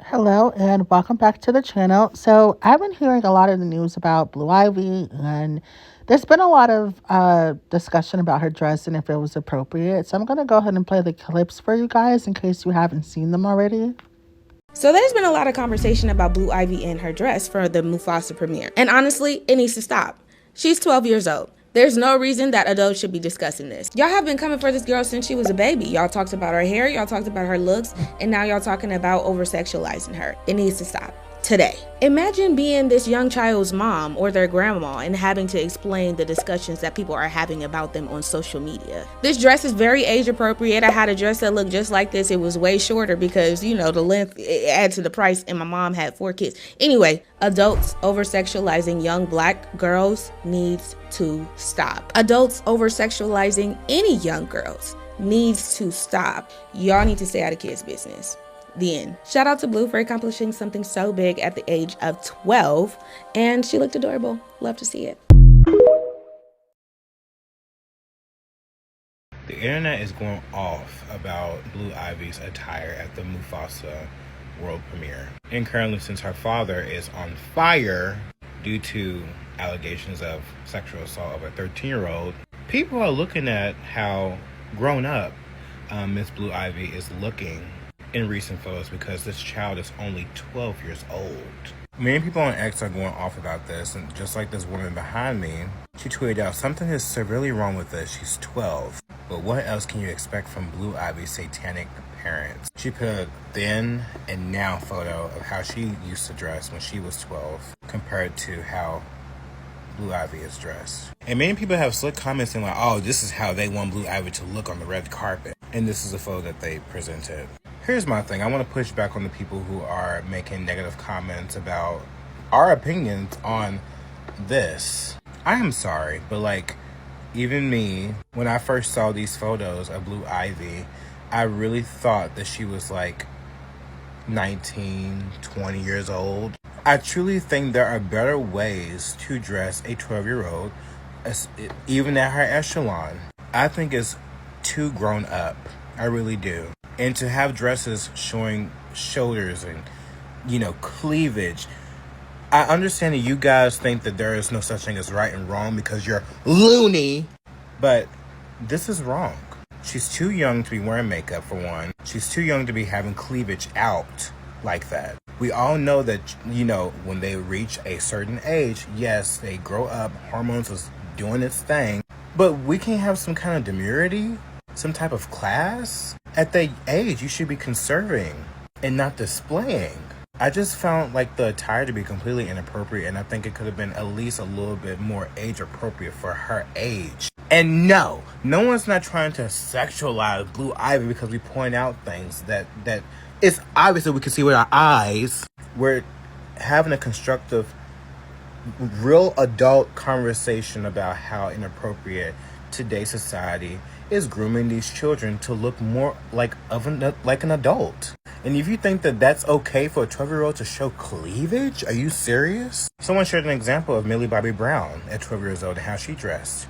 Hello and welcome back to the channel. So I've been hearing a lot of the news about Blue Ivy, and there's been a lot of discussion about her dress and if it was appropriate. So I'm going to go ahead and play the clips for you guys in case you haven't seen them already. So there's been a lot of conversation about Blue Ivy and her dress for the Mufasa premiere. And honestly, it needs to stop. She's 12 years old. There's no reason that adults should be discussing this. Y'all have been coming for this girl since she was a baby. Y'all talked about her hair, y'all talked about her looks, and now y'all talking about over-sexualizing her. It needs to stop. Today. Imagine being this young child's mom or their grandma and having to explain the discussions that people are having about them on social media. This dress is very age appropriate. I had a dress that looked just like this. It was way shorter because, you know, the length it adds to the price, and my mom had 4 kids. Anyway, adults over sexualizing young black girls needs to stop. Adults over sexualizing any young girls needs to stop. Y'all need to stay out of kids' business. The end. Shout out to Blue for accomplishing something so big at the age of 12, and she looked adorable. Love to see it. The internet is going off about Blue Ivy's attire at the Mufasa world premiere. And currently, since her father is on fire due to allegations of sexual assault of a 13-year-old, people are looking at how grown up Miss Blue Ivy is looking in recent photos because this child is only 12 years old. Many people on X are going off about this, and just like this woman behind me, she tweeted out, "Something is severely wrong with this. She's 12. But what else can you expect from Blue Ivy's satanic parents?" She put a then and now photo of how she used to dress when she was 12 compared to how Blue Ivy is dressed. And many people have slick comments saying like, oh, this is how they want Blue Ivy to look on the red carpet. And this is a photo that they presented. Here's my thing. I want to push back on the people who are making negative comments about our opinions on this. I am sorry, but like, even me, when I first saw these photos of Blue Ivy, I really thought that she was like 19, 20 years old. I truly think there are better ways to dress a 12-year-old, even at her echelon. I think it's too grown up. I really do. And to have dresses showing shoulders and, cleavage. I understand that you guys think that there is no such thing as right and wrong because you're loony, but this is wrong. She's too young to be wearing makeup, for one. She's too young to be having cleavage out like that. We all know that, when they reach a certain age, yes, they grow up, hormones is doing its thing, but we can have some kind of demurity, some type of class. At that age, you should be conserving and not displaying. I just found like the attire to be completely inappropriate, and I think it could have been at least a little bit more age appropriate for her age. And no one's not trying to sexualize Blue Ivy because we point out things that it's obvious that we can see with our eyes. We're having a constructive, real adult conversation about how inappropriate today's society is grooming these children to look more like an adult. And if you think that that's okay for a 12-year-old to show cleavage, are you serious? Someone shared an example of Millie Bobby Brown at 12 years old and how she dressed.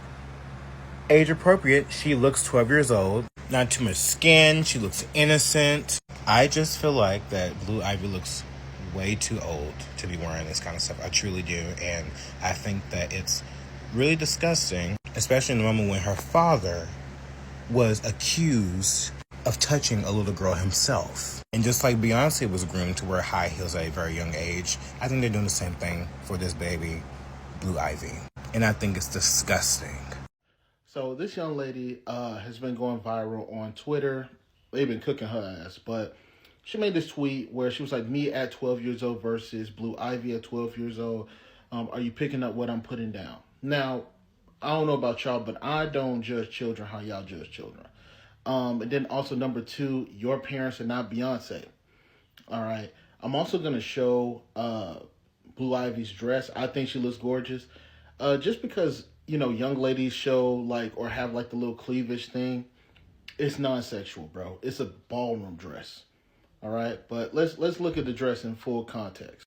Age appropriate, she looks 12 years old. Not too much skin, she looks innocent. I just feel like that Blue Ivy looks way too old to be wearing this kind of stuff. I truly do. And I think that it's really disgusting, especially in the moment when her father was accused of touching a little girl himself. And just like Beyonce was groomed to wear high heels at a very young age, I think they're doing the same thing for this baby, Blue Ivy. And I think it's disgusting. So this young lady has been going viral on Twitter. They've been cooking her ass, but she made this tweet where she was like, me at 12 years old versus Blue Ivy at 12 years old. Are you picking up what I'm putting down? Now, I don't know about y'all, but I don't judge children how y'all judge children. And then also number 2, your parents are not Beyonce. All right. I'm also going to show Blue Ivy's dress. I think she looks gorgeous. Just because, young ladies show like or have like the little cleavage thing, it's non-sexual, bro. It's a ballroom dress. All right. But let's look at the dress in full context.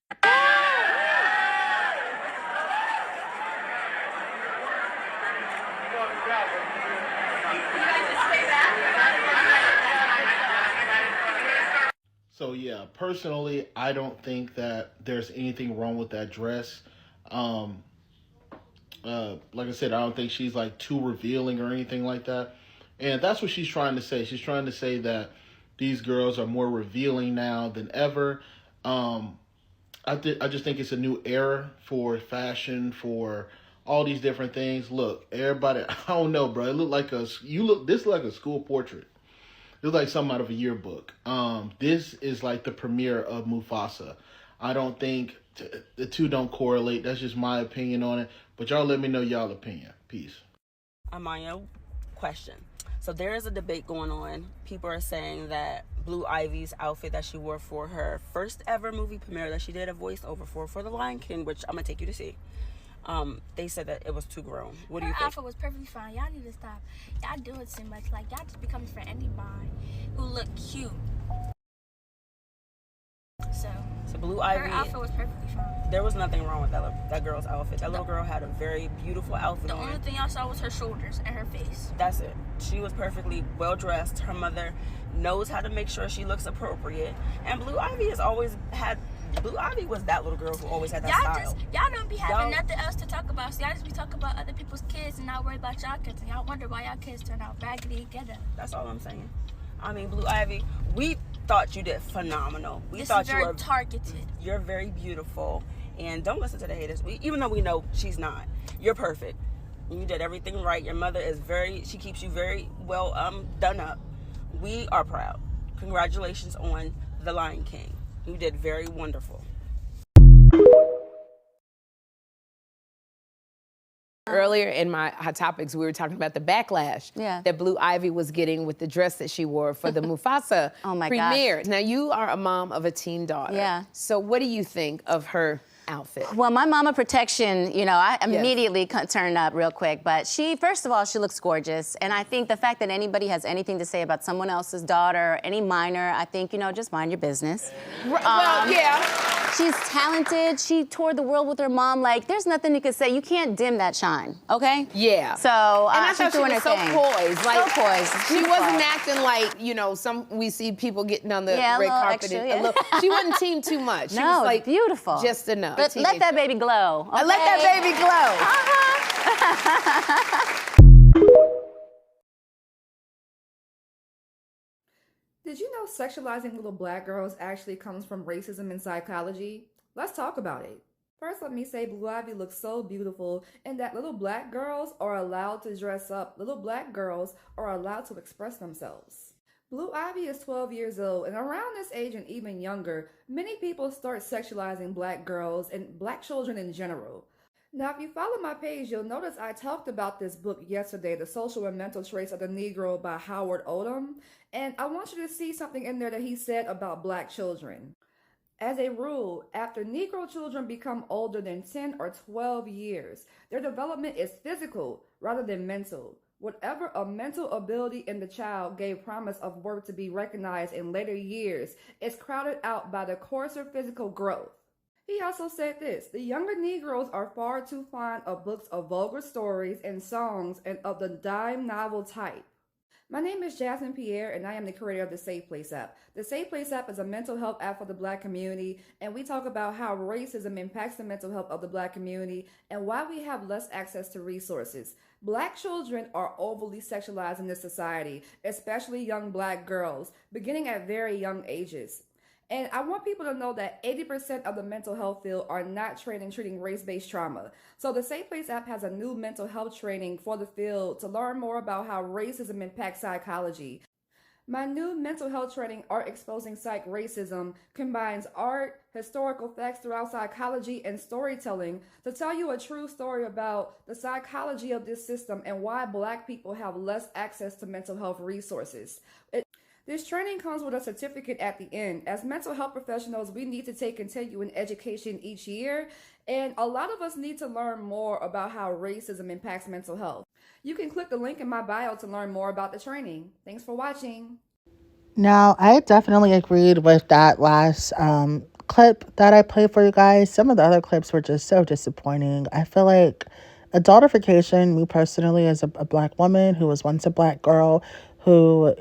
So yeah, personally, I don't think that there's anything wrong with that dress. Um, like I said, I don't think she's like too revealing or anything like that. And that's what she's trying to say. She's trying to say that these girls are more revealing now than ever. Um, I just think it's a new era for fashion, for all these different things. Look, everybody, I don't know, bro. It looked like this look like a school portrait. It was like something out of a yearbook. This is like the premiere of Mufasa. I don't think the two don't correlate. That's just my opinion on it. But y'all let me know y'all opinion. Peace. Amaya, question. So there is a debate going on. People are saying that Blue Ivy's outfit that she wore for her first ever movie premiere that she did a voiceover for The Lion King, which I'm gonna take you to see. They said that it was too grown. What do you think? Her outfit was perfectly fine. Y'all need to stop. Y'all do it too much. Like, y'all just be coming for anybody who look cute. So Blue Ivy, her outfit was perfectly fine. there was nothing wrong with that girl's outfit. That little girl had a very beautiful outfit The on. only thing y'all saw was her shoulders and her face. That's it. She was perfectly well dressed. Her mother knows how to make sure she looks appropriate. And Blue Ivy was that little girl who always had that style. Y'all don't be having nothing else to talk about. So y'all just be talking about other people's kids and not worry about y'all kids. And y'all wonder why y'all kids turn out raggedy and ghetto. That's all I'm saying. I mean, Blue Ivy, we thought you did phenomenal. We thought you were targeted. You're very beautiful. And don't listen to the haters. Even though we know she's not. You're perfect. You did everything right. Your mother is she keeps you very well done up. We are proud. Congratulations on The Lion King. You did very wonderful. Earlier in my Hot Topics, we were talking about the backlash that Blue Ivy was getting with the dress that she wore for the Mufasa premiere. Now, you are a mom of a teen daughter. Yeah. So what do you think of her outfit? Well, my mama protection, I immediately turned up real quick. But first of all, she looks gorgeous. And I think the fact that anybody has anything to say about someone else's daughter, any minor, I think, just mind your business. Well, yeah. She's talented. She toured the world with her mom. Like, there's nothing you could say. You can't dim that shine, okay? Yeah. So, and I thought she doing was her so thing. poised. Like, So poised. She wasn't acting like, we see people getting on the red carpet. Extra, she wasn't team too much. She No, was like beautiful. Just enough. But let that baby glow. Okay? Let that baby glow. Did you know sexualizing little black girls actually comes from racism and psychology? Let's talk about it. First, let me say Blue Ivy looks so beautiful and that little black girls are allowed to dress up. Little black girls are allowed to express themselves. Blue Ivy is 12 years old, and around this age and even younger, many people start sexualizing black girls and black children in general. Now, if you follow my page, you'll notice I talked about this book yesterday, The Social and Mental Traits of the Negro by Howard Odom, and I want you to see something in there that he said about black children. As a rule, after Negro children become older than 10 or 12 years, their development is physical rather than mental. Whatever a mental ability in the child gave promise of worth to be recognized in later years is crowded out by the coarser physical growth. He also said this: the younger Negroes are far too fond of books of vulgar stories and songs and of the dime novel type. My name is Jasmine Pierre, and I am the creator of the Safe Place app. The Safe Place app is a mental health app for the Black community, and we talk about how racism impacts the mental health of the Black community and why we have less access to resources. Black children are overly sexualized in this society, especially young Black girls, beginning at very young ages. And I want people to know that 80% of the mental health field are not trained in treating race-based trauma. So the Safe Place app has a new mental health training for the field to learn more about how racism impacts psychology. My new mental health training, Art Exposing Psych Racism, combines art, historical facts throughout psychology, and storytelling to tell you a true story about the psychology of this system and why Black people have less access to mental health resources. This training comes with a certificate at the end. As mental health professionals, we need to take continuing education each year, and a lot of us need to learn more about how racism impacts mental health. You can click the link in my bio to learn more about the training. Thanks for watching. Now, I definitely agreed with that last clip that I played for you guys. Some of the other clips were just so disappointing. I feel like adultification, me personally, as a Black woman who was once a Black girl who,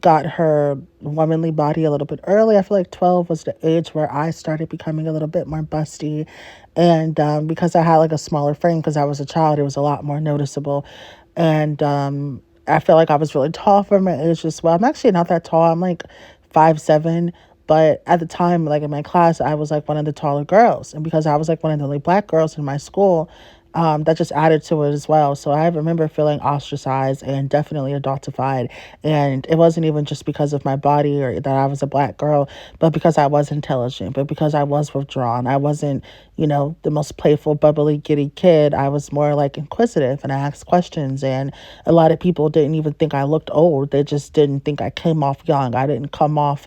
got her womanly body a little bit early. I feel like 12 was the age where I started becoming a little bit more busty. And because I had like a smaller frame because I was a child, it was a lot more noticeable. And I feel like I was really tall for my age as well. I'm actually not that tall. I'm like 5'7". But at the time, like in my class, I was like one of the taller girls. And because I was like one of the only black girls in my school, that just added to it as well. So I remember feeling ostracized and definitely adultified. And it wasn't even just because of my body or that I was a black girl, but because I was intelligent, but because I was withdrawn. I wasn't, the most playful, bubbly, giddy kid. I was more like inquisitive and I asked questions. And a lot of people didn't even think I looked old. They just didn't think I came off young. I didn't come off,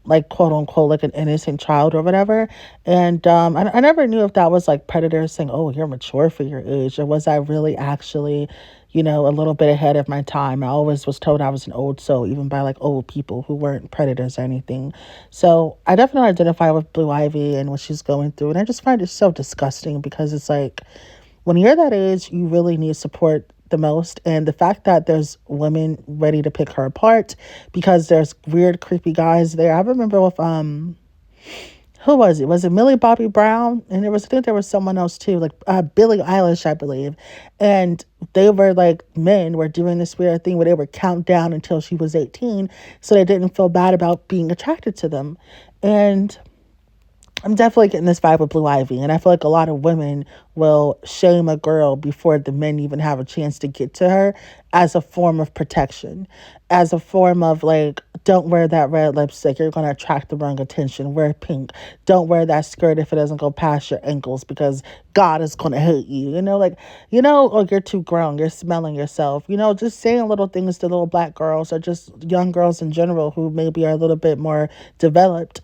like quote unquote like an innocent child or whatever. And I never knew if that was like predators saying, oh, you're mature for your age, or was I really actually a little bit ahead of my time. I always was told I was an old soul, even by like old people who weren't predators or anything. So I definitely identify with Blue Ivy and what she's going through, and I just find it so disgusting because it's like when you're that age you really need support the most. And the fact that there's women ready to pick her apart because there's weird, creepy guys there. I remember with who was it? Was it Millie Bobby Brown? And I think there was someone else too, like Billie Eilish, I believe. And they were like, men were doing this weird thing where they would count down until she was 18 so they didn't feel bad about being attracted to them. And I'm definitely getting this vibe with Blue Ivy, and I feel like a lot of women will shame a girl before the men even have a chance to get to her as a form of protection, as a form of like, don't wear that red lipstick, you're going to attract the wrong attention, wear pink, don't wear that skirt if it doesn't go past your ankles because God is going to hate you, or you're too grown, you're smelling yourself, just saying little things to little black girls or just young girls in general who maybe are a little bit more developed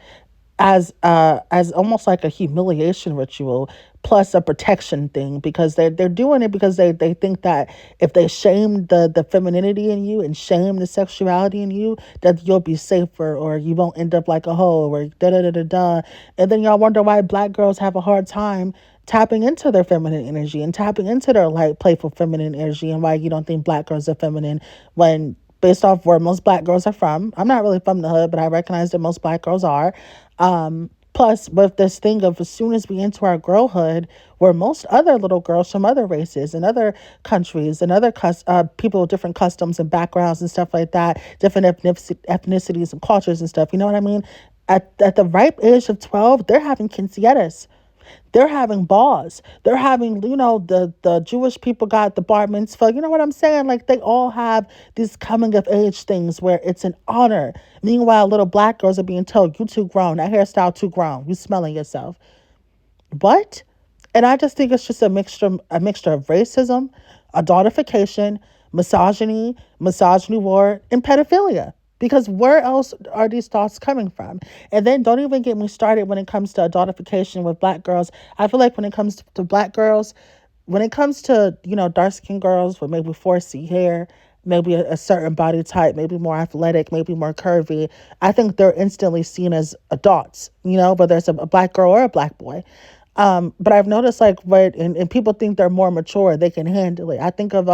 as almost like a humiliation ritual plus a protection thing, because they're doing it because they think that if they shame the femininity in you and shame the sexuality in you, that you'll be safer or you won't end up like a hoe or da da da da da. And then y'all wonder why black girls have a hard time tapping into their feminine energy and tapping into their light, playful feminine energy, and why you don't think black girls are feminine when based off where most black girls are from. I'm not really from the hood, but I recognize that most black girls are. Plus, with this thing of as soon as we enter our girlhood, where most other little girls from other races and other countries and other people with different customs and backgrounds and stuff like that, different ethnicities and cultures and stuff, you know what I mean? At the ripe age of 12, they're having quinceañeras. They're having balls. They're having, the Jewish people got the bar mitzvah. You know what I'm saying? Like, they all have these coming of age things where it's an honor. Meanwhile, little black girls are being told, you too grown. That hairstyle too grown. You smelling yourself. What? And I just think it's just a mixture of racism, adultification, misogyny war, and pedophilia. Because where else are these thoughts coming from? And then don't even get me started when it comes to adultification with black girls. I feel like when it comes to black girls, when it comes to, dark-skinned girls with maybe 4C hair, maybe a certain body type, maybe more athletic, maybe more curvy, I think they're instantly seen as adults, whether it's a black girl or a black boy. But I've noticed like and people think they're more mature, they can handle it. I think of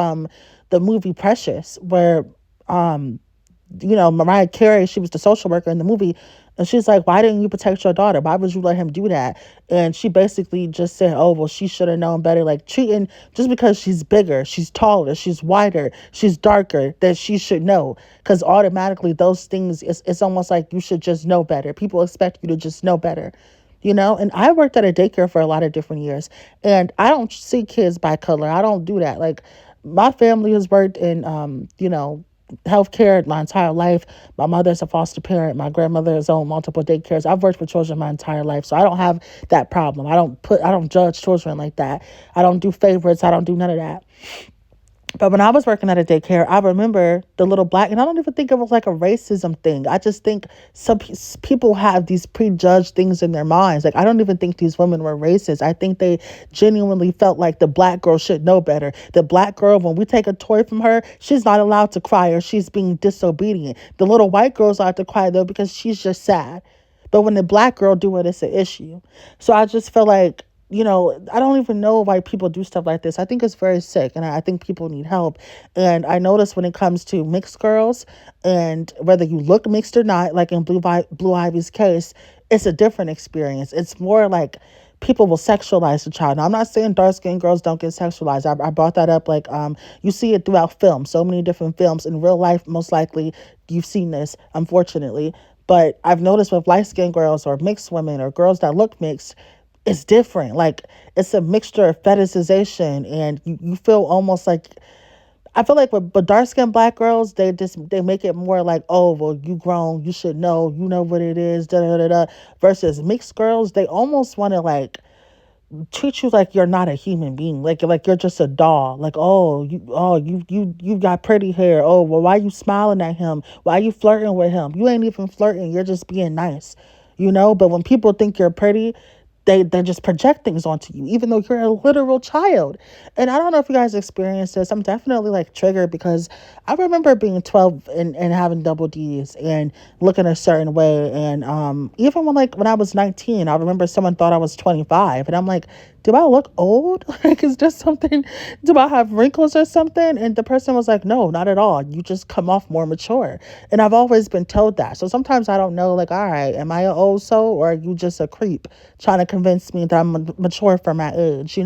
the movie Precious, where Mariah Carey, she was the social worker in the movie, and she's like, why didn't you protect your daughter? Why would you let him do that? And she basically just said, oh, well, she should have known better. Like, treating, just because she's bigger, she's taller, she's wider, she's darker, that she should know. Because automatically those things, it's almost like you should just know better. People expect you to just know better. And I worked at a daycare for a lot of different years, and I don't see kids by color. I don't do that. Like, my family has worked in, healthcare my entire life. My mother's a foster parent. My grandmother has owned multiple daycares. I've worked with children my entire life, so I don't have that problem. I don't judge children like that. I don't do favorites. I don't do none of that. But when I was working at a daycare, I remember the little black, and I don't even think it was like a racism thing. I just think some people have these prejudged things in their minds. Like, I don't even think these women were racist. I think they genuinely felt like the black girl should know better. The black girl, when we take a toy from her, she's not allowed to cry or she's being disobedient. The little white girl's allowed to cry though because she's just sad. But when the black girl do it, it's an issue. So I just feel like, I don't even know why people do stuff like this. I think it's very sick, and I think people need help. And I notice when it comes to mixed girls, and whether you look mixed or not, like in Blue Ivy's case, it's a different experience. It's more like people will sexualize the child. Now, I'm not saying dark skinned girls don't get sexualized. I brought that up. Like, you see it throughout film, so many different films. In real life, most likely you've seen this, unfortunately. But I've noticed with light skinned girls or mixed women or girls that look mixed, it's different. Like, it's a mixture of fetishization, and you feel almost like, I feel like with dark skinned Black girls, they make it more like, oh, well, you grown, you should know, you know what it is, da da da da. Versus mixed girls, they almost want to like treat you like you're not a human being, like you're just a doll. Like, you got pretty hair. Oh, well, why you smiling at him? Why you flirting with him? You ain't even flirting. You're just being nice, But when people think you're pretty, they just project things onto you, even though you're a literal child. And I don't know if you guys experienced this. I'm definitely like triggered because I remember being 12 and having double D's and looking a certain way. And even when I was 19, I remember someone thought I was 25, and I'm like, do I look old? Like, is there something? Do I have wrinkles or something? And the person was like, no, not at all. You just come off more mature. And I've always been told that. So sometimes I don't know, like, all right, am I an old soul, or are you just a creep trying to convince me that I'm mature for my age,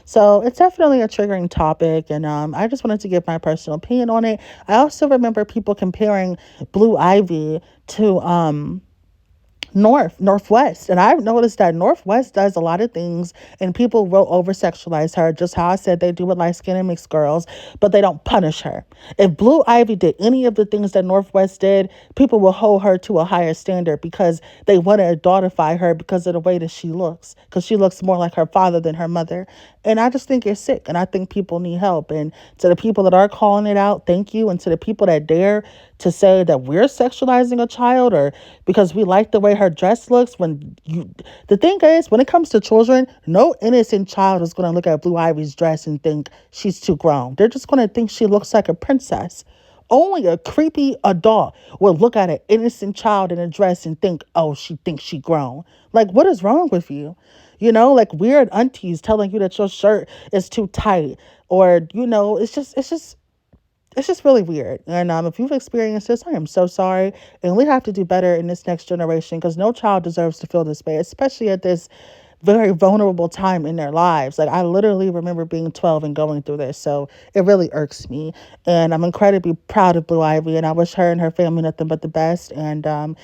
So it's definitely a triggering topic. And I just wanted to give my personal opinion on it. I also remember people comparing Blue Ivy to Northwest. And I've noticed that Northwest does a lot of things, and people will over sexualize her, just how I said they do with light skin and mixed girls, but they don't punish her. If Blue Ivy did any of the things that Northwest did, people will hold her to a higher standard because they want to adultify her because of the way that she looks, because she looks more like her father than her mother. And I just think it's sick, and I think people need help. And to the people that are calling it out, thank you. And to the people that dare to say that we're sexualizing a child or because we like the way her dress looks, the thing is, when it comes to children, no innocent child is going to look at Blue Ivy's dress and think she's too grown. They're just going to think she looks like a princess. Only a creepy adult will look at an innocent child in a dress and think, oh, she thinks she grown. Like, what is wrong with you? Like weird aunties telling you that your shirt is too tight, or it's just really weird. And if you've experienced this, I am so sorry. And we have to do better in this next generation, because no child deserves to feel this way, especially at this very vulnerable time in their lives. Like, I literally remember being 12 and going through this. So it really irks me. And I'm incredibly proud of Blue Ivy, and I wish her and her family nothing but the best. And I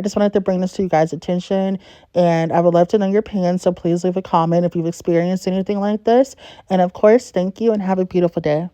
just wanted to bring this to you guys' attention. And I would love to know your opinion. So please leave a comment if you've experienced anything like this. And of course, thank you and have a beautiful day.